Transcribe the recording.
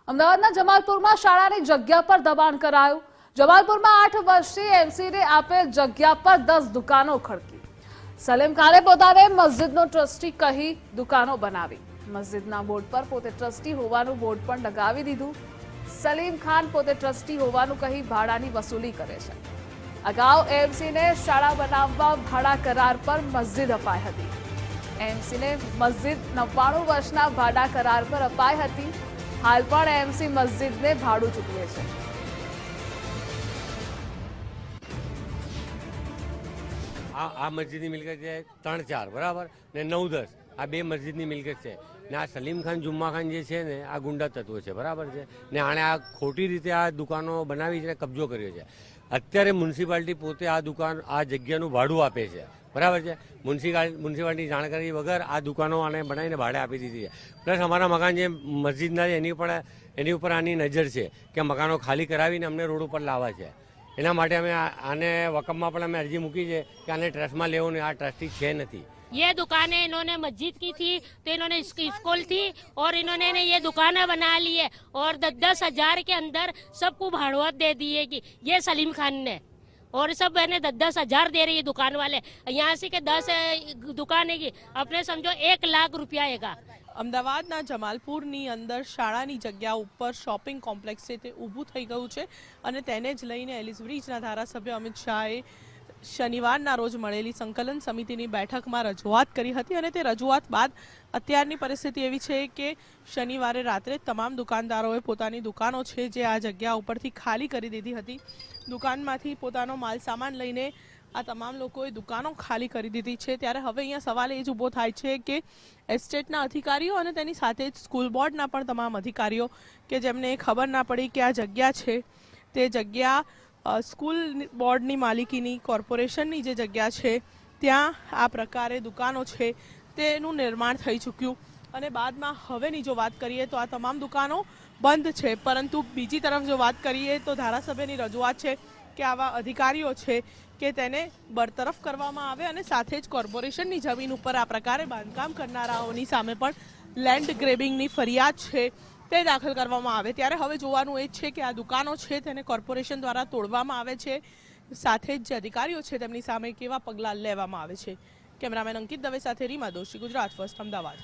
અમદાવાદના જમાલપુરમાં શાળાની જગ્યા પર દબાણ કરાયું। જમાલપુરમાં 8 વર્ષીય એમસીને આપેલ જગ્યા પર 10 દુકાનો ખડકી। સલીમ ખાને પોતાને મસ્જિદનો ટ્રસ્ટી કહી દુકાનો બનાવી। મસ્જિદના બોર્ડ પર પોતે ટ્રસ્ટી હોવાનું બોર્ડ પણ લગાવી દીધું। સલીમ ખાન પોતે ટ્રસ્ટી હોવાનું કહી ભાડાની વસૂલી કરે છે। અગાઉ એમસીને શાળા બનાવવા ભાડા કરાર પર મસ્જિદ અપાઈ હતી। એમસીને મસ્જિદ 99 વર્ષના ભાડા કરાર પર અપાઈ હતી। हाल पण एमसी मस्जिद ने भाड़ू चूकवे छे। आ मस्जिद की मिलकत है 3-4 बराबर ने 9-10 आ बे मस्जिद की मिलकत है ने आ सलीम खान जुम्मा खान जे छे ने आ गुंडा तत्व है बराबर है ने आने आ खोटी रीते आ दुकानों बनावी छे कब्जो कर्यो छे। अत्यारे म्युनिसिपालिटी पोते आ दुकान आ जग्यानुं भाड़ू आपे छे बराबर है। म्युनिसिपालिटी जाणकारी वगर आ दुकानों आने बनावीने भाड़े आपी दीधी है। प्लस अमारा मकान जे मस्जिदना एनी उपर आनी नजर है कि मकानों खाली करावीने अमने रोड पर लावा छे। एना माटे अमे आने वकफमां पण अमे अरजी मूकी छे कि आने ट्रस्टमां लेवो ने आ ट्रस्टी छे नथी। ये दुकानें इन्होंने मस्जिद की थी तो इन्होंने स्कूल थी और इन्होंने ये दुकानें बना ली है और 10-10 हजार के अंदर सबको भाड़वत दे दी है कि ये सलीम खान ने और सब मैंने 10-10 हजार दे रही है दुकान वाले। यहाँ से के 10 दुकान की अपने समझो 1 लाख रुपया आएगा। અમદાવાદના જમાલપુરની અંદર શાળાની જગ્યા ઉપર શોપિંગ કોમ્પ્લેક્સ છે તે ઊભું થઈ ગયું છે અને તેને જ લઈને એલિસ બ્રિજના ધારાસભ્ય અમિત શાહે શનિવારના રોજ મળેલી સંકલન સમિતિની બેઠકમાં રજૂઆત કરી હતી અને તે રજૂઆત બાદ અત્યારની પરિસ્થિતિ એવી છે કે શનિવારે રાત્રે તમામ દુકાનદારોએ પોતાની દુકાનો છે જે આ જગ્યા ઉપરથી ખાલી કરી દીધી હતી। દુકાનમાંથી પોતાનો માલ સામાન લઈને આ તમામ લોકોએ દુકાનો ખાલી કરી દીધી છે। ત્યારે હવે અહીંયા સવાલ એ જ ઊભો થાય છે કે એસ્ટેટના અધિકારીઓ અને તેની સાથે જ સ્કૂલ બોર્ડના પણ તમામ અધિકારીઓ કે જેમને ખબર ના પડી કે આ જગ્યા છે તે જગ્યા સ્કૂલ બોર્ડની માલિકીની કોર્પોરેશનની જે જગ્યા છે ત્યાં આ પ્રકારે દુકાનો છે તેનું નિર્માણ થઈ ચૂક્યું અને બાદમાં હવેની જો વાત કરીએ તો આ તમામ દુકાનો બંધ છે। પરંતુ બીજી તરફ જો વાત કરીએ તો ધારાસભ્યની રજૂઆત છે કે આવા અધિકારીઓ છે કે તેને બરતરફ કરવામાં આવે અને સાથે જ કોર્પોરેશનની જમીન ઉપર આ પ્રકારે બાંધકામ કરનારાઓની સામે પણ લેન્ડ ગ્રેબિંગની ફરિયાદ છે તે દાખલ કરવામાં આવે। ત્યારે હવે જોવાનું એ જ છે કે આ દુકાનો છે તેને કોર્પોરેશન દ્વારા તોડવામાં આવે છે, સાથે જ જે અધિકારીઓ છે તેમની સામે કેવા પગલાં લેવામાં આવે છે। કેમેરામેન અંકિત દવે સાથે રીમા દોશી, ગુજરાત ફર્સ્ટ, અમદાવાદ।